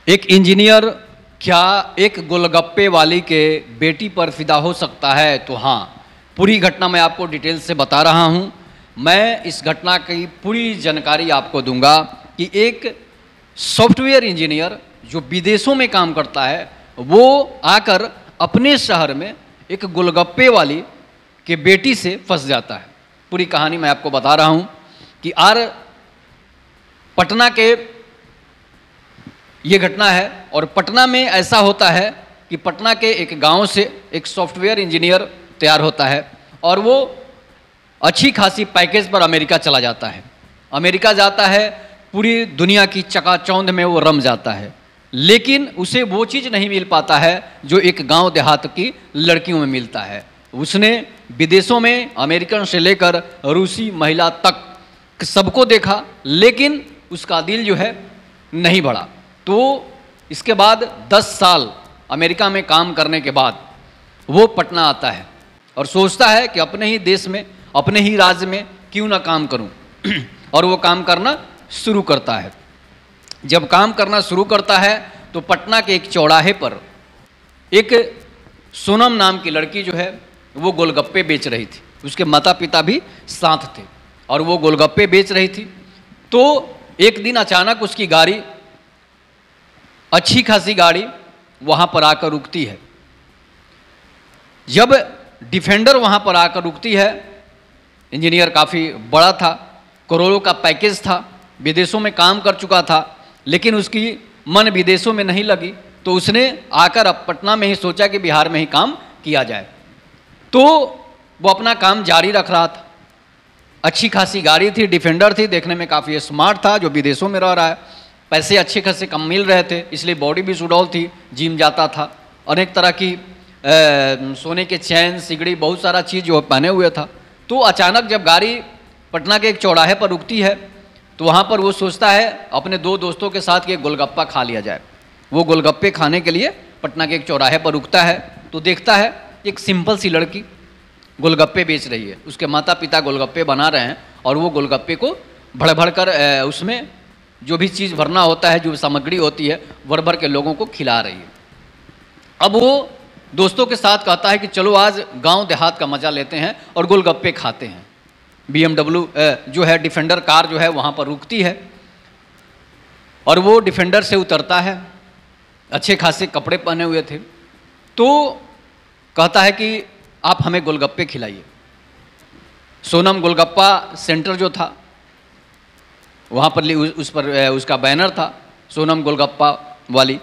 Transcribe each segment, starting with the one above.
एक इंजीनियर क्या एक गोलगप्पे वाली के बेटी पर फिदा हो सकता है? तो हाँ, पूरी घटना मैं आपको डिटेल से बता रहा हूँ। मैं इस घटना की पूरी जानकारी आपको दूंगा कि एक सॉफ्टवेयर इंजीनियर जो विदेशों में काम करता है, वो आकर अपने शहर में एक गोलगप्पे वाली के बेटी से फंस जाता है। पूरी कहानी मैं आपको बता रहा हूँ कि पटना के ये घटना है। और पटना में ऐसा होता है कि पटना के एक गांव से एक सॉफ्टवेयर इंजीनियर तैयार होता है और वो अच्छी खासी पैकेज पर अमेरिका चला जाता है। अमेरिका जाता है, पूरी दुनिया की चकाचौंध में वो रम जाता है, लेकिन उसे वो चीज़ नहीं मिल पाता है जो एक गांव देहात की लड़कियों में मिलता है। उसने विदेशों में अमेरिकन से लेकर रूसी महिला तक सबको देखा, लेकिन उसका दिल जो है नहीं बढ़ा। तो इसके बाद 10 साल अमेरिका में काम करने के बाद वो पटना आता है और सोचता है कि अपने ही देश में, अपने ही राज्य में क्यों ना काम करूं। और वो काम करना शुरू करता है। जब काम करना शुरू करता है तो पटना के एक चौराहे पर एक सोनम नाम की लड़की जो है वो गोलगप्पे बेच रही थी। उसके माता पिता भी साथ थे और वो गोलगप्पे बेच रही थी। तो एक दिन अचानक उसकी गाड़ी, अच्छी खासी गाड़ी वहाँ पर आकर रुकती है। जब डिफेंडर वहाँ पर आकर रुकती है, इंजीनियर काफ़ी बड़ा था, करोड़ों का पैकेज था, विदेशों में काम कर चुका था, लेकिन उसकी मन विदेशों में नहीं लगी। तो उसने आकर अब पटना में ही सोचा कि बिहार में ही काम किया जाए। तो वो अपना काम जारी रख रहा था। अच्छी खासी गाड़ी थी, डिफेंडर थी, देखने में काफ़ी स्मार्ट था, जो विदेशों में रह रहा है। पैसे अच्छे खासे कम मिल रहे थे, इसलिए बॉडी भी सुडौल थी, जिम जाता था, अनेक तरह की सोने के चैन, सिगड़ी, बहुत सारा चीज़ जो पहने हुए था। तो अचानक जब गाड़ी पटना के एक चौराहे पर रुकती है तो वहाँ पर वो सोचता है अपने 2 दोस्तों के साथ कि एक गोलगप्पा खा लिया जाए। वो गोलगप्पे खाने के लिए पटना के एक चौराहे पर रुकता है तो देखता है एक सिंपल सी लड़की गोलगप्पे बेच रही है। उसके माता पिता गोलगप्पे बना रहे हैं और वो गोलगप्पे को भर भर कर उसमें जो भी चीज़ भरना होता है, जो सामग्री होती है, भर भर के लोगों को खिला रही है। अब वो दोस्तों के साथ कहता है कि चलो आज गांव देहात का मज़ा लेते हैं और गोलगप्पे खाते हैं। BMW जो है, डिफेंडर कार जो है वहाँ पर रुकती है और वो डिफेंडर से उतरता है। अच्छे खासे कपड़े पहने हुए थे। तो कहता है कि आप हमें गोलगप्पे खिलाइए। सोनम गोलगप्पा सेंटर जो था वहाँ पर उस पर उसका बैनर था, सोनम गोलगप्पा वाली।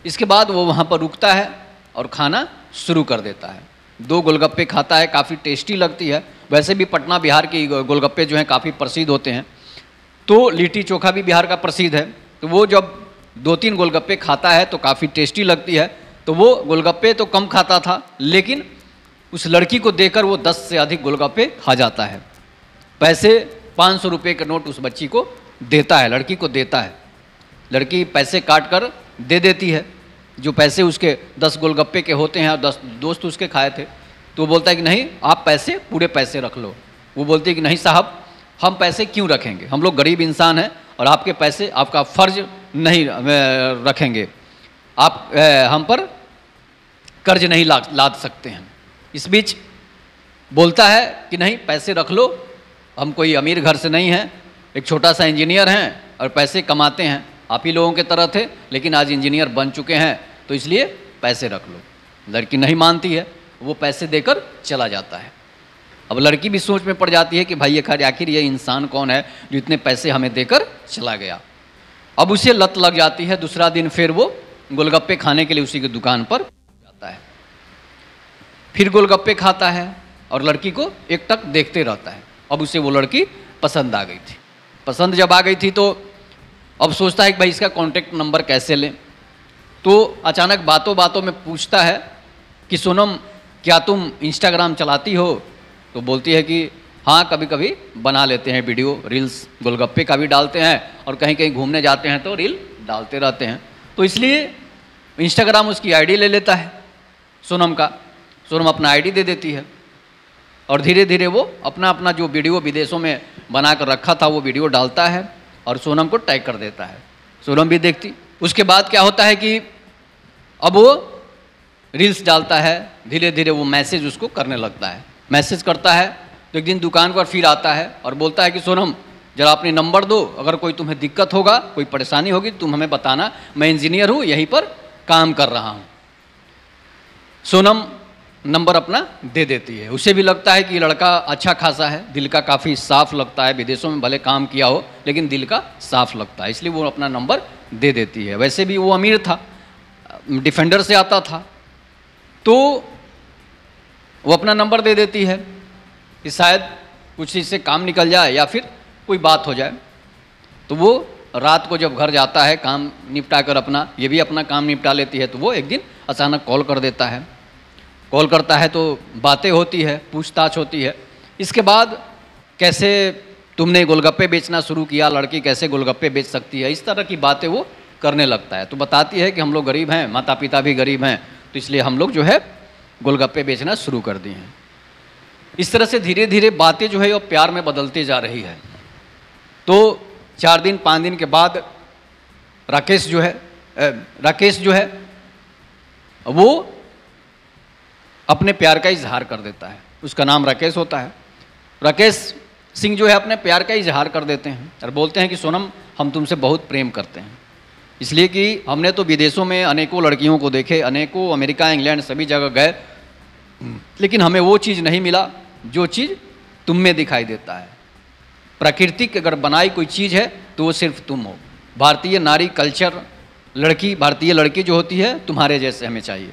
इसके बाद वो वहाँ पर रुकता है और खाना शुरू कर देता है। 2 गोलगप्पे खाता है, काफ़ी टेस्टी लगती है। वैसे भी पटना बिहार की गोलगप्पे जो हैं काफ़ी प्रसिद्ध होते हैं। तो लिट्टी चोखा भी बिहार का प्रसिद्ध है। तो वो जब 2-3 गोलगप्पे खाता है तो काफ़ी टेस्टी लगती है। तो वो गोलगप्पे तो कम खाता था, लेकिन उस लड़की को देखकर वो 10 से अधिक गोलगप्पे खा जाता है। पैसे 500 रुपये का नोट उस बच्ची को देता है, लड़की को देता है। लड़की पैसे काट कर दे देती है, जो पैसे उसके 10 गोलगप्पे के होते हैं और 10 दोस्त उसके खाए थे। तो वो बोलता है कि नहीं, आप पैसे, पूरे पैसे रख लो। वो बोलती है कि नहीं साहब, हम पैसे क्यों रखेंगे, हम लोग गरीब इंसान हैं और आपके पैसे, आपका फ़र्ज नहीं रखेंगे, आप हम पर कर्ज नहीं लाद सकते हैं। इस बीच बोलता है कि नहीं, पैसे रख लो, हम कोई अमीर घर से नहीं हैं, एक छोटा सा इंजीनियर हैं और पैसे कमाते हैं, आप ही लोगों के तरह थे, लेकिन आज इंजीनियर बन चुके हैं, तो इसलिए पैसे रख लो। लड़की नहीं मानती है, वो पैसे देकर चला जाता है। अब लड़की भी सोच में पड़ जाती है कि भाई आखिर ये इंसान कौन है जो इतने पैसे हमें देकर चला गया। अब उसे लत लग जाती है। दूसरा दिन फिर वो गोलगप्पे खाने के लिए उसी की दुकान पर जाता है। फिर गोलगप्पे खाता है और लड़की को एकटक देखते रहता है। अब उसे वो लड़की पसंद आ गई थी। पसंद जब आ गई थी तो अब सोचता है कि भाई इसका कॉन्टेक्ट नंबर कैसे लें। तो अचानक बातों बातों में पूछता है कि सोनम, क्या तुम इंस्टाग्राम चलाती हो? तो बोलती है कि हाँ, कभी कभी बना लेते हैं वीडियो, रील्स, गोलगप्पे का भी डालते हैं और कहीं कहीं घूमने जाते हैं तो रील डालते रहते हैं। तो इसलिए इंस्टाग्राम उसकी आईडी ले लेता है सोनम का। सोनम अपना आईडी दे देती है और धीरे धीरे वो अपना अपना जो वीडियो विदेशों में बना कर रखा था वो वीडियो डालता है और सोनम को टैग कर देता है। सोनम भी देखती, उसके बाद क्या होता है कि अब वो रील्स डालता है, धीरे धीरे वो मैसेज उसको करने लगता है। मैसेज करता है तो एक दिन दुकान पर फिर आता है और बोलता है कि सोनम जरा अपने नंबर दो, अगर कोई तुम्हें दिक्कत होगा, कोई परेशानी होगी तुम हमें बताना, मैं इंजीनियर हूँ, यहीं पर काम कर रहा हूँ। सोनम नंबर अपना दे देती है। उसे भी लगता है कि लड़का अच्छा खासा है, दिल का काफ़ी साफ लगता है, विदेशों में भले काम किया हो लेकिन दिल का साफ लगता है, इसलिए वो अपना नंबर दे देती है। वैसे भी वो अमीर था, डिफेंडर से आता था, तो वो अपना नंबर दे देती है कि शायद कुछ चीज़ से काम निकल जाए या फिर कोई बात हो जाए। तो वो रात को जब घर जाता है काम निपटा कर, अपना ये भी अपना काम निपटा लेती है, तो वो एक दिन अचानक कॉल कर देता है। कॉल करता है तो बातें होती है, पूछताछ होती है। इसके बाद कैसे तुमने गोलगप्पे बेचना शुरू किया, लड़की कैसे गोलगप्पे बेच सकती है, इस तरह की बातें वो करने लगता है। तो बताती है कि हम लोग गरीब हैं, माता पिता भी गरीब हैं, तो इसलिए हम लोग जो है गोलगप्पे बेचना शुरू कर दिए हैं। इस तरह से धीरे धीरे बातें जो है वो प्यार में बदलती जा रही है। तो 4 दिन 5 दिन के बाद राकेश जो है वो अपने प्यार का इजहार कर देता है। उसका नाम राकेश होता है। राकेश सिंह जो है अपने प्यार का इजहार कर देते हैं और बोलते हैं कि सोनम हम तुमसे बहुत प्रेम करते हैं, इसलिए कि हमने तो विदेशों में अनेकों लड़कियों को देखे, अनेकों अमेरिका इंग्लैंड सभी जगह गए, लेकिन हमें वो चीज़ नहीं मिला जो चीज़ तुम में दिखाई देता है। प्रकृति की अगर बनाई कोई चीज़ है तो वो सिर्फ तुम हो। भारतीय नारी कल्चर, लड़की, भारतीय लड़की जो होती है तुम्हारे जैसे हमें चाहिए।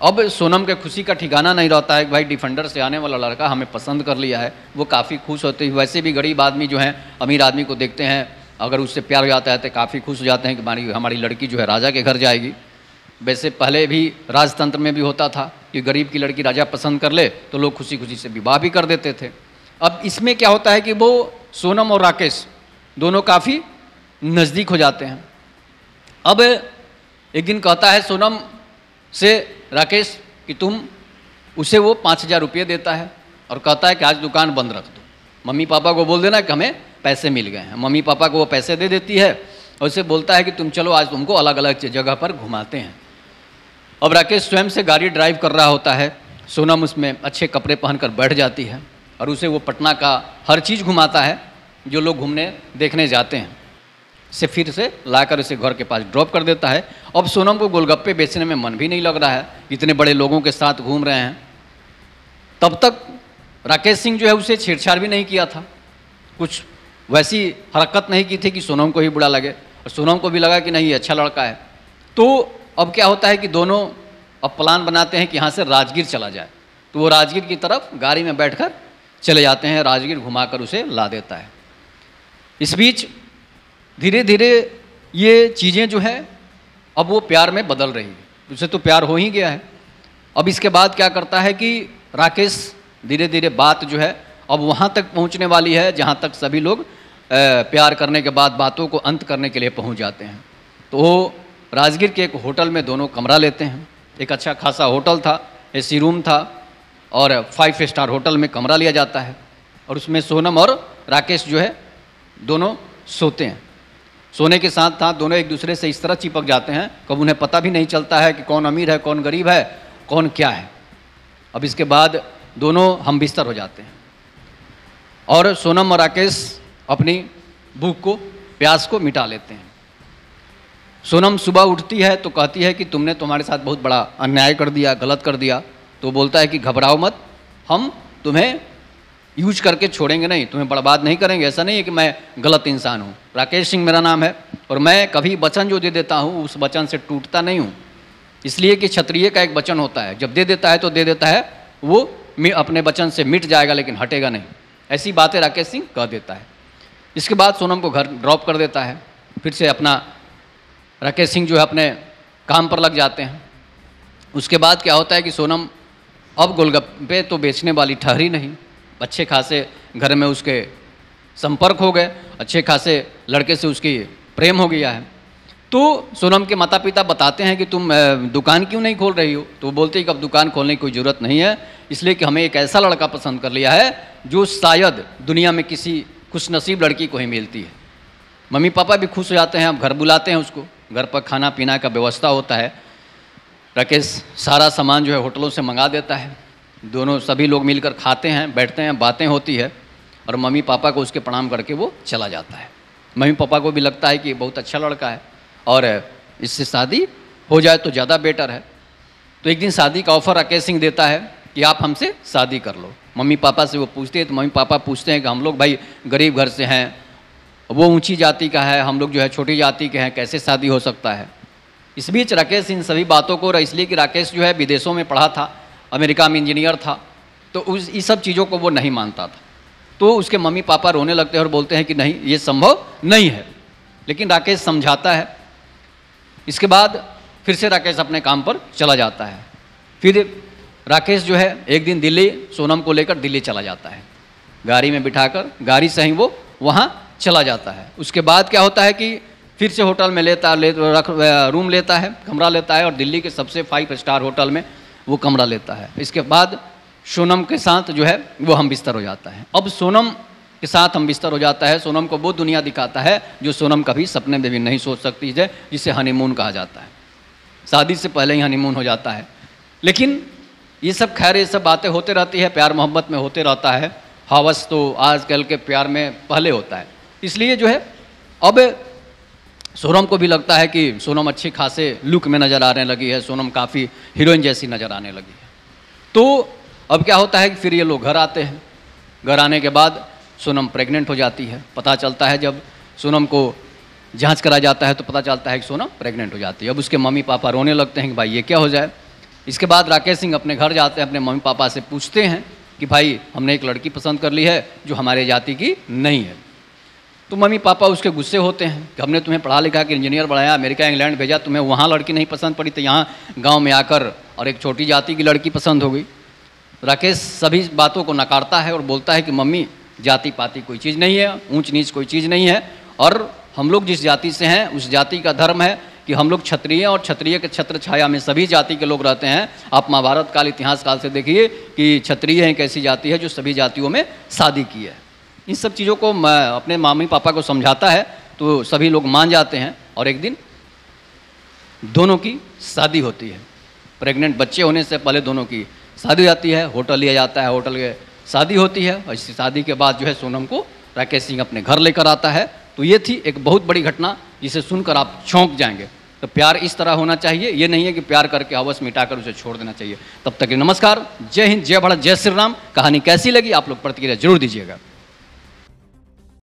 अब सोनम के खुशी का ठिकाना नहीं रहता है कि भाई डिफेंडर से आने वाला लड़का हमें पसंद कर लिया है। वो काफ़ी खुश होते हैं। वैसे भी गरीब आदमी जो हैं अमीर आदमी को देखते हैं, अगर उससे प्यार हो जाता है तो काफ़ी खुश हो जाते हैं कि हमारी लड़की जो है राजा के घर जाएगी। वैसे पहले भी राजतंत्र में भी होता था कि गरीब की लड़की राजा पसंद कर ले तो लोग खुशी खुशी से विवाह भी कर देते थे। अब इसमें क्या होता है कि वो सोनम और राकेश दोनों काफ़ी नज़दीक हो जाते हैं। अब एक दिन कहता है सोनम से राकेश कि तुम उसे वो 5,000 रुपये देता है और कहता है कि आज दुकान बंद रख दो, मम्मी पापा को बोल देना कि हमें पैसे मिल गए हैं। मम्मी पापा को वो पैसे दे देती है और उसे बोलता है कि तुम चलो आज तुमको अलग अलग जगह पर घुमाते हैं। अब राकेश स्वयं से गाड़ी ड्राइव कर रहा होता है, सोनम उसमें अच्छे कपड़े पहनकर बैठ जाती है और उसे वो पटना का हर चीज़ घुमाता है जो लोग घूमने देखने जाते हैं। से फिर से लाकर उसे घर के पास ड्रॉप कर देता है। अब सोनम को गोलगप्पे बेचने में मन भी नहीं लग रहा है, इतने बड़े लोगों के साथ घूम रहे हैं। तब तक राकेश सिंह जो है उसे छेड़छाड़ भी नहीं किया था, कुछ वैसी हरकत नहीं की थी कि सोनम को ही बुरा लगे, और सोनम को भी लगा कि नहीं ये अच्छा लड़का है। तो अब क्या होता है कि दोनों अब प्लान बनाते हैं कि यहाँ से राजगीर चला जाए। तो वो राजगीर की तरफ गाड़ी में बैठकर चले जाते हैं, राजगीर घुमाकर उसे ला देता है। इस बीच धीरे धीरे ये चीज़ें जो है अब वो प्यार में बदल रही है। उसे तो प्यार हो ही गया है। अब इसके बाद क्या करता है कि राकेश धीरे धीरे बात जो है अब वहाँ तक पहुँचने वाली है जहाँ तक सभी लोग प्यार करने के बाद बातों को अंत करने के लिए पहुँच जाते हैं। तो वो राजगीर के एक होटल में दोनों कमरा लेते हैं। एक अच्छा खासा होटल था, एसी रूम था और 5 स्टार होटल में कमरा लिया जाता है और उसमें सोनम और राकेश जो है दोनों सोते हैं। सोने के साथ साथ दोनों एक दूसरे से इस तरह चिपक जाते हैं कब उन्हें पता भी नहीं चलता है कि कौन अमीर है, कौन गरीब है, कौन क्या है। अब इसके बाद दोनों हम बिस्तर हो जाते हैं और सोनम और राकेश अपनी भूख को, प्यास को मिटा लेते हैं। सोनम सुबह उठती है तो कहती है कि तुमने तुम्हारे साथ बहुत बड़ा अन्याय कर दिया, गलत कर दिया। तो बोलता है कि घबराओ मत, हम तुम्हें यूज करके छोड़ेंगे नहीं, तुम्हें बर्बाद नहीं करेंगे। ऐसा नहीं है कि मैं गलत इंसान हूँ। राकेश सिंह मेरा नाम है और मैं कभी वचन जो दे देता हूँ उस वचन से टूटता नहीं हूँ। इसलिए कि क्षत्रिय का एक वचन होता है, जब दे देता है तो दे देता है, वो अपने वचन से मिट जाएगा लेकिन हटेगा नहीं। ऐसी बातें राकेश सिंह कह देता है। इसके बाद सोनम को घर ड्रॉप कर देता है। फिर से अपना राकेश सिंह जो है अपने काम पर लग जाते हैं। उसके बाद क्या होता है कि सोनम अब गोलगप्पे तो बेचने वाली ठहरी नहीं, अच्छे खासे घर में उसके संपर्क हो गए, अच्छे खासे लड़के से उसकी प्रेम हो गया है। तो सोनम के माता पिता बताते हैं कि तुम दुकान क्यों नहीं खोल रही हो। तो वो बोलते हैं कि अब दुकान खोलने की कोई ज़रूरत नहीं है, इसलिए कि हमें एक ऐसा लड़का पसंद कर लिया है जो शायद दुनिया में किसी खुशनसीब लड़की को ही मिलती है। मम्मी पापा भी खुश हो जाते हैं, अब घर बुलाते हैं उसको घर पर खाना पीना का व्यवस्था होता है। राकेश सारा सामान जो है होटलों से मंगा देता है, दोनों सभी लोग मिलकर खाते हैं, बैठते हैं, बातें होती है और मम्मी पापा को उसके प्रणाम करके वो चला जाता है। मम्मी पापा को भी लगता है कि बहुत अच्छा लड़का है और इससे शादी हो जाए तो ज़्यादा बेटर है। तो एक दिन शादी का ऑफ़र राकेश सिंह देता है कि आप हमसे शादी कर लो। मम्मी पापा से वो पूछते हैं तो मम्मी पापा पूछते हैं कि हम लोग भाई गरीब घर से हैं, वो ऊंची जाति का है, हम लोग जो है छोटी जाति के हैं, कैसे शादी हो सकता है। इस बीच राकेश इन सभी बातों को, इसलिए कि राकेश जो है विदेशों में पढ़ा था, अमेरिका में इंजीनियर था, तो इस सब चीज़ों को वो नहीं मानता था। तो उसके मम्मी पापा रोने लगते हैं और बोलते हैं कि नहीं, ये संभव नहीं है। लेकिन राकेश समझाता है। इसके बाद फिर से राकेश अपने काम पर चला जाता है। फिर राकेश जो है एक दिन दिल्ली सोनम को लेकर दिल्ली चला जाता है, गाड़ी में बिठाकर, गाड़ी से ही वो वहाँ चला जाता है। उसके बाद क्या होता है कि फिर से होटल में रूम लेता है, कमरा लेता है और दिल्ली के सबसे 5 स्टार होटल में वो कमरा लेता है। इसके बाद सोनम के साथ जो है वो हम बिस्तर हो जाता है। अब सोनम के साथ हम बिस्तर हो जाता है, सोनम को वो दुनिया दिखाता है जो सोनम कभी सपने में भी नहीं सोच सकती है, जिसे हनीमून कहा जाता है। शादी से पहले ही हनीमून हो जाता है। लेकिन ये सब खैर, ये सब बातें होते रहती है, प्यार मोहब्बत में होते रहता है। हवस तो आजकल के प्यार में पहले होता है। इसलिए जो है अब सोनम को भी लगता है कि सोनम अच्छे खासे लुक में नज़र आने लगी है, सोनम काफ़ी हीरोइन जैसी नज़र आने लगी है। तो अब क्या होता है कि फिर ये लोग घर आते हैं। घर आने के बाद सोनम प्रेग्नेंट हो जाती है। पता चलता है, जब सोनम को जांच करा जाता है तो पता चलता है कि सोनम प्रेग्नेंट हो जाती है। अब उसके मम्मी पापा रोने लगते हैं कि भाई ये क्या हो जाए। इसके बाद राकेश सिंह अपने घर जाते हैं, अपने मम्मी पापा से पूछते हैं कि भाई हमने एक लड़की पसंद कर ली है जो हमारे जाति की नहीं है। तो मम्मी पापा उसके गुस्से होते हैं कि हमने तुम्हें पढ़ा लिखा के इंजीनियर बनाया, अमेरिका इंग्लैंड भेजा, तुम्हें वहाँ लड़की नहीं पसंद पड़ी तो यहाँ गाँव में आकर और एक छोटी जाति की लड़की पसंद हो गई। राकेश सभी बातों को नकारता है और बोलता है कि मम्मी जाति पाति कोई चीज़ नहीं है, ऊंच नीच कोई चीज़ नहीं है, और हम लोग जिस जाति से हैं उस जाति का धर्म है कि हम लोग क्षत्रिय, और क्षत्रिय के छत्र छाया में सभी जाति के लोग रहते हैं। आप महाभारत काल, इतिहास काल से देखिए कि क्षत्रिय एक ऐसी जाति है जो सभी जातियों में शादी की है। इन सब चीज़ों को अपने मम्मी पापा को समझाता है तो सभी लोग मान जाते हैं और एक दिन दोनों की शादी होती है। प्रेग्नेंट बच्चे होने से पहले दोनों की शादी हो जाती है, होटल लिया जाता है, होटल के शादी होती है और इस शादी के बाद जो है सोनम को राकेश सिंह अपने घर लेकर आता है। तो ये थी एक बहुत बड़ी घटना जिसे सुनकर आप चौंक जाएंगे। तो प्यार इस तरह होना चाहिए, ये नहीं है कि प्यार करके हवस मिटाकर उसे छोड़ देना चाहिए। तब तक नमस्कार, जय हिंद, जय भारत, जय श्री राम। कहानी कैसी लगी आप लोग प्रतिक्रिया जरूर दीजिएगा।